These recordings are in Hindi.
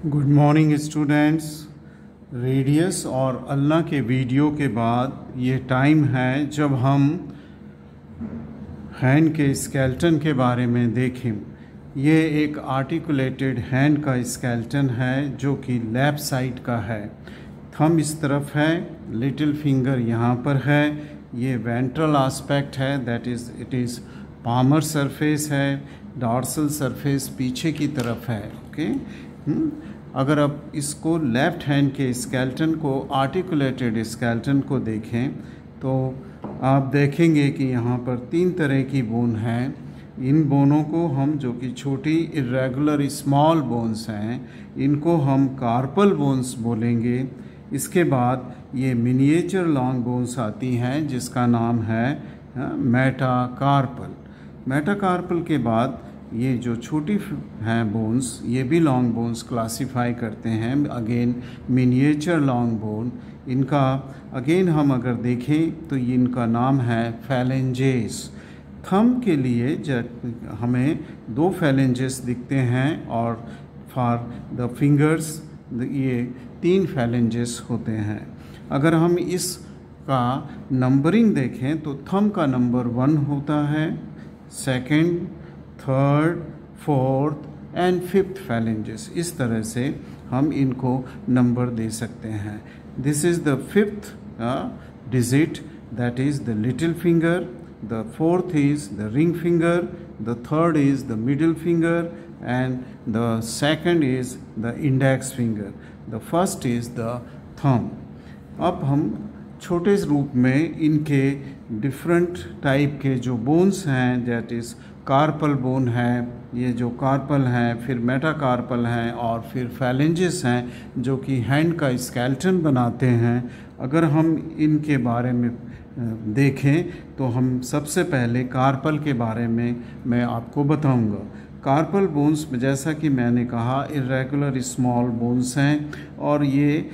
Good morning students. रेडियस और अल्लाह के वीडियो के बाद ये टाइम है जब हम हैंड के स्केलेटन के बारे में देखें। ये एक आर्टिकुलेटेड हैंड का स्केलेटन है जो कि लेफ्ट साइड का है। थंब इस तरफ है, लिटिल फिंगर यहाँ पर है। ये वेंट्रल आस्पेक्ट है, that is it is palmar surface है। डॉर्सल सरफेस पीछे की तरफ है। ओके अगर आप इसको लेफ़्ट हैंड के स्केलेटन को, आर्टिकुलेटेड स्केलेटन को देखें तो आप देखेंगे कि यहाँ पर 3 तरह की बोन हैं। इन बोनों को हम, जो कि छोटी इरेगुलर स्मॉल बोन्स हैं, इनको हम कार्पल बोन्स बोलेंगे। इसके बाद ये मिनिएचर लॉन्ग बोन्स आती हैं जिसका नाम है मेटाकार्पल। मेटाकार्पल के बाद ये जो छोटी हैं बोन्स, ये भी लॉन्ग बोन्स क्लासिफाई करते हैं। अगेन मिनिएचर लॉन्ग बोन, इनका अगेन हम अगर देखें तो इनका नाम है फैलेंजेस। थंब के लिए हमें 2 फैलेंजेस दिखते हैं और फॉर द फिंगर्स ये 3 फैलेंजेस होते हैं। अगर हम इसका नंबरिंग देखें तो थंब का नंबर 1 होता है, second, third, fourth and fifth phalanges. इस तरह से हम इनको नंबर दे सकते हैं। This is the fifth digit, that is the little finger. The fourth is the ring finger. The third is the middle finger and the second is the index finger. The first is the thumb. अब हम छोटे रूप में इनके डिफरेंट टाइप के जो बोन्स हैं, दैट इज़ कार्पल बोन है, ये जो कार्पल हैं, फिर मेटाकार्पल हैं और फिर फैलेंजेस हैं जो कि हैंड का स्केलेटन बनाते हैं। अगर हम इनके बारे में देखें तो हम सबसे पहले कार्पल के बारे में मैं आपको बताऊंगा। कार्पल बोन्स में, जैसा कि मैंने कहा, इरेगुलर स्मॉल बोन्स हैं और ये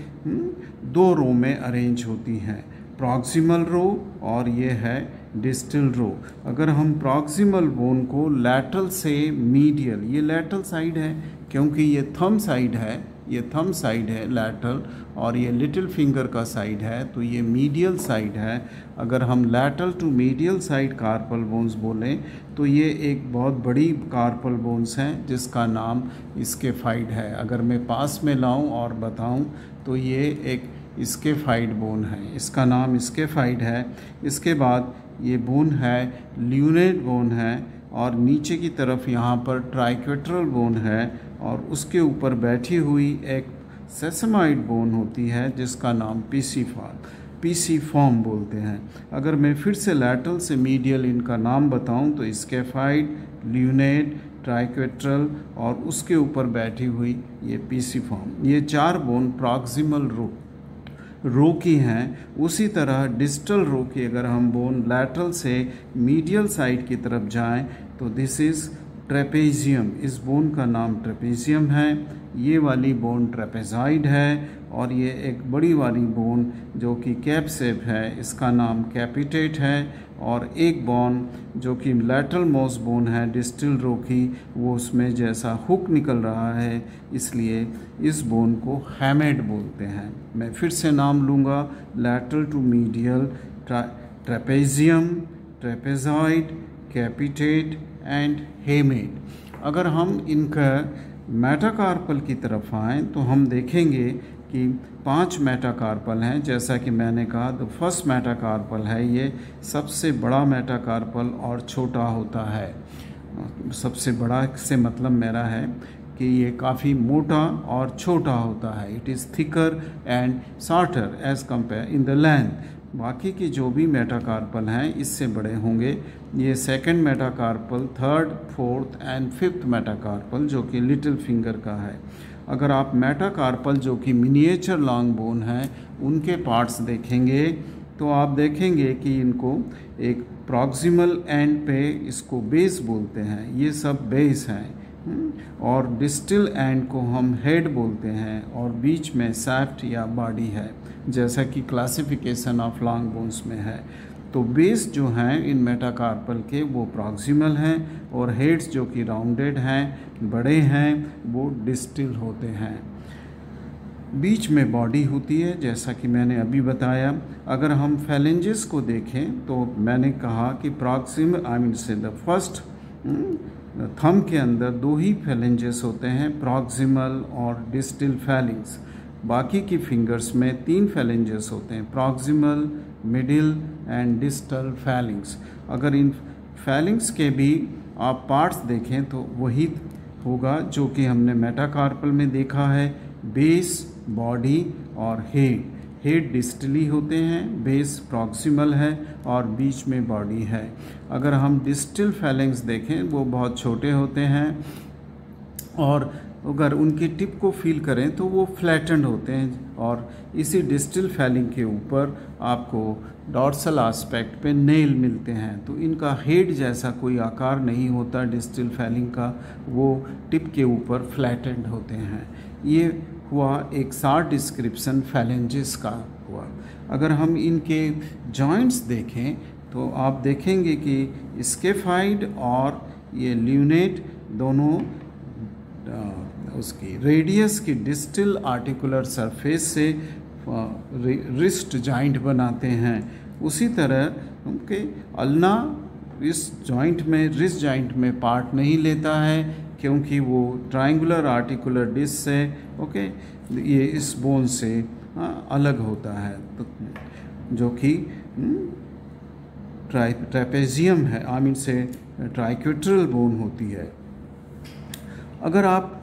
2 रो में अरेंज होती हैं, प्रॉक्सिमल रो और ये है डिस्टल रो। अगर हम प्रॉक्सिमल बोन को लैटरल से मीडियल, ये लैटरल साइड है क्योंकि ये थंब साइड है, ये थंब साइड है लैटरल, और ये लिटिल फिंगर का साइड है तो ये मीडियल साइड है। अगर हम lateral to medial side carpal bones बोलें तो ये एक बहुत बड़ी कार्पल बोन्स हैं जिसका नाम स्केफाइड है। अगर मैं पास में लाऊं और बताऊं तो ये एक स्केफाइड बोन है, इसका नाम स्केफाइड है। इसके बाद ये बोन है ल्यूनेट बोन है और नीचे की तरफ यहाँ पर ट्राइक्वेट्रल बोन है और उसके ऊपर बैठी हुई एक सेसमाइड बोन होती है जिसका नाम पीसीफॉर्म बोलते हैं। अगर मैं फिर से लैटरल से मीडियल इनका नाम बताऊं तो स्केफाइड, ल्यूनेट, ट्राइक्वेट्रल और उसके ऊपर बैठी हुई ये पीसीफॉर्म। ये 4 बोन प्रॉक्सिमल रो की हैं। उसी तरह डिस्टल रो की अगर हम बोन लैटरल से मीडियल साइड की तरफ जाएं तो दिस इज़ ट्रेपेजियम। इस बोन का नाम ट्रेपेजियम है। ये वाली बोन ट्रेपेजॉइड है और ये एक बड़ी वाली बोन जो कि कैप शेप है, इसका नाम कैपिटेट है। और एक बोन जो कि लैटरल मोस्ट बोन है डिस्टल रो की, वो उसमें जैसा हुक निकल रहा है, इसलिए इस बोन को हैमेड बोलते हैं। मैं फिर से नाम लूँगा, lateral to medial, trapezium, trapezoid, capitate and hamate. अगर हम इनका मेटाकार्पल की तरफ आएँ तो हम देखेंगे कि 5 मेटाकार्पल हैं। जैसा कि मैंने कहा, तो फर्स्ट मेटाकार्पल है, ये सबसे बड़ा मेटाकार्पल और छोटा होता है। सबसे बड़ा से मतलब मेरा है कि ये काफ़ी मोटा और छोटा होता है। It is thicker and shorter as compare in the length. बाकी की जो भी मेटाकार्पल हैं इससे बड़े होंगे। ये second metacarpal, third, fourth and fifth metacarpal जो कि लिटिल फिंगर का है। अगर आप मेटाकार्पल जो कि मिनिएचर लॉन्ग बोन है उनके पार्ट्स देखेंगे तो आप देखेंगे कि इनको एक प्रॉक्सिमल एंड पे इसको बेस बोलते हैं, ये सब बेस हैं, और डिस्टल एंड को हम हेड बोलते हैं और बीच में सैफ्ट या बॉडी है, जैसा कि क्लासिफिकेशन ऑफ लॉन्ग बोन्स में है। तो बेस जो हैं इन मेटाकार्पल के वो प्रॉक्सिमल हैं और हेड्स जो कि राउंडेड हैं, बड़े हैं, वो डिस्टल होते हैं। बीच में बॉडी होती है जैसा कि मैंने अभी बताया। अगर हम फेलेंजेस को देखें तो मैंने कहा कि प्रॉक्सिमल आई मीन से द फर्स्ट थंब के अंदर 2 ही फेलेंजेस होते हैं, प्रॉक्सिमल और डिस्टल फेलिंग्स। बाकी की फिंगर्स में 3 फेलेंजेस होते हैं, proximal, middle and distal Fehling's. अगर इन फेलिंग्स के भी आप पार्ट्स देखें तो वही होगा जो कि हमने मेटाकार्पल में देखा है, बेस, बॉडी और हेड डिस्टली होते हैं, बेस प्रॉक्सिमल है और बीच में बॉडी है। अगर हम डिस्टल फेलिंग्स देखें वो बहुत छोटे होते हैं और अगर उनकी टिप को फील करें तो वो फ्लैटेंड होते हैं और इसी डिस्टल फेलिंग के ऊपर आपको डॉर्सल एस्पेक्ट पे नेल मिलते हैं। तो इनका हेड जैसा कोई आकार नहीं होता डिस्टल फेलिंग का, वो टिप के ऊपर फ्लैटेंड होते हैं। ये हुआ एक शॉर्ट डिस्क्रिप्शन फेलेंजेस का हुआ। अगर हम इनके जॉइंट्स देखें तो आप देखेंगे कि स्केफाइड और ये ल्यूनेट दोनों उसकी रेडियस की डिस्टल आर्टिकुलर सरफेस से रिस्ट जॉइंट बनाते हैं। उसी तरह उनके अल्ना इस जॉइंट में, रिस्ट जॉइंट में पार्ट नहीं लेता है क्योंकि वो ट्रायंगुलर आर्टिकुलर डिस्क से ये इस बोन से अलग होता है, तो जो कि ट्रेपेजियम है, आई मीन से ट्राइक्वेट्रल बोन होती है। अगर आप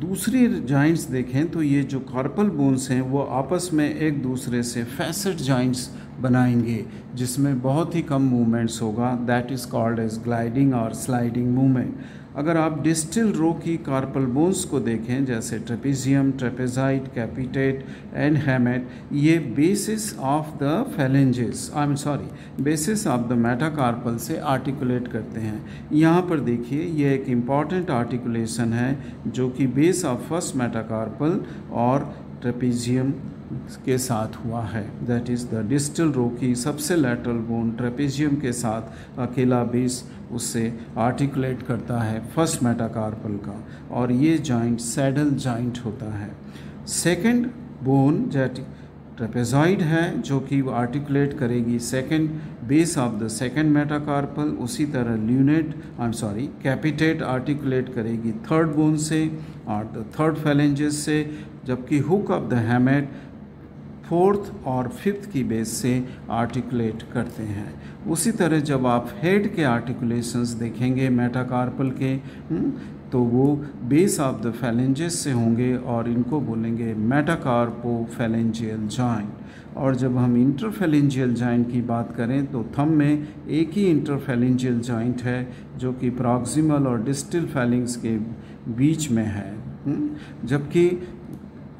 दूसरी जॉइंट्स देखें तो ये जो कार्पल बोन्स हैं वो आपस में एक दूसरे से फैसेट जॉइंट्स बनाएंगे जिसमें बहुत ही कम मूवमेंट्स होगा, that is called as gliding और स्लाइडिंग मूवमेंट। अगर आप डिस्टल रो की कार्पल बोन्स को देखें जैसे ट्रेपेजियम, ट्रेपेजाइट, कैपिटेट एंड हैमेट, ये basis of the phalanges basis of the metacarpal से आर्टिकुलेट करते हैं। यहाँ पर देखिए ये एक इम्पॉर्टेंट आर्टिकुलेशन है जो कि बेस ऑफ फर्स्ट मेटाकार्पल और ट्रेपेजियम के साथ हुआ है, that is the distal row की सबसे लैटरल बोन ट्रेपेजियम के साथ अकेला बेस उससे आर्टिकुलेट करता है फर्स्ट मेटाकार्पल का, और ये जॉइंट सैडल जॉइंट होता है। सेकंड बोन ट्रेपेजॉइड है जो कि आर्टिकुलेट करेगी second base of the second metacarpal. उसी तरह ल्यूनेट कैपिटेट आर्टिकुलेट करेगी थर्ड बोन से और द थर्ड फेलेंजेस से, जबकि हुक ऑफ द हैमेट फोर्थ और फिफ्थ की बेस से आर्टिकुलेट करते हैं। उसी तरह जब आप हेड के आर्टिकुलेशंस देखेंगे मेटाकार्पल के तो वो बेस ऑफ द फेलेंजेस से होंगे और इनको बोलेंगे मेटाकार्पोफेलेंजियल जॉइंट। और जब हम इंटरफेलेंजियल जॉइंट की बात करें तो थंब में एक ही इंटरफेलेंजियल जॉइंट है जो कि प्रॉक्सिमल और डिस्टल फेलिंग्स के बीच में है, जबकि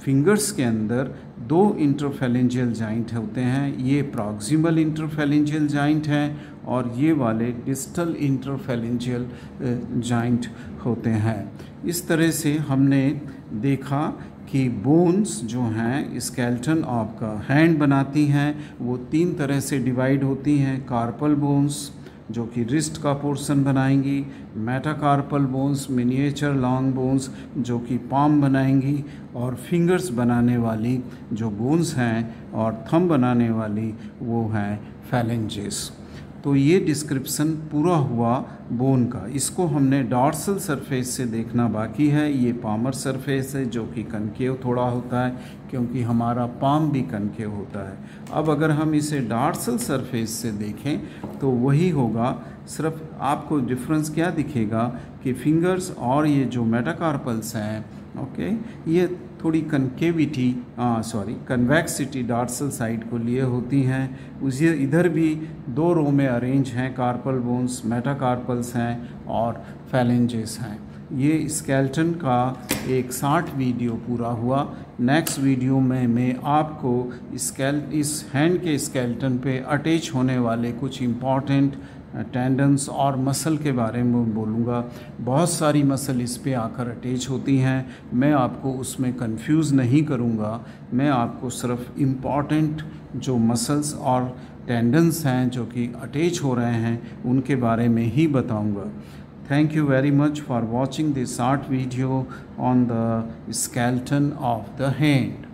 फिंगर्स के अंदर 2 इंटरफेलेंजियल जॉइंट होते हैं। ये प्रॉक्सिमल इंटरफेलेंजियल जॉइंट हैं और ये वाले डिस्टल इंटरफेलेंजियल जॉइंट होते हैं। इस तरह से हमने देखा कि बोन्स जो हैं स्केलेटन आपका हैंड बनाती हैं वो 3 तरह से डिवाइड होती हैं। कार्पल बोन्स जो कि रिस्ट का पोर्शन बनाएंगी, metacarpal bones miniature long bones जो कि पाम बनाएंगी, और फिंगर्स बनाने वाली जो बोन्स हैं और थंब बनाने वाली वो हैं फेलेंजेस। तो ये डिस्क्रिप्शन पूरा हुआ बोन का। इसको हमने डॉर्सल सरफेस से देखना बाकी है। ये पामर सरफेस है जो कि कनकेव थोड़ा होता है क्योंकि हमारा पाम भी कनकेव होता है। अब अगर हम इसे डॉर्सल सरफेस से देखें तो वही होगा, सिर्फ आपको डिफरेंस क्या दिखेगा कि फिंगर्स और ये जो मेटाकार्पल्स हैं ये थोड़ी कन्वेक्सिटी डॉर्सल साइड को लिए होती हैं। उसी इधर भी 2 रो में अरेंज हैं, कार्पल बोन्स, मेटाकार्पल्स हैं और फेलेंजेस हैं। ये स्केलेटन का एक शॉर्ट वीडियो पूरा हुआ। नेक्स्ट वीडियो में मैं आपको इस हैंड के स्केलेटन पे अटैच होने वाले कुछ इम्पॉर्टेंट टेंडन्स और मसल के बारे में बोलूँगा। बहुत सारी मसल इस पे आकर अटैच होती हैं, मैं आपको उसमें कंफ्यूज नहीं करूँगा। मैं आपको सिर्फ इम्पॉर्टेंट जो मसल्स और टेंडन्स हैं जो कि अटैच हो रहे हैं, उनके बारे में ही बताऊंगा। Thank you very much for watching this short video on the skeleton of the hand.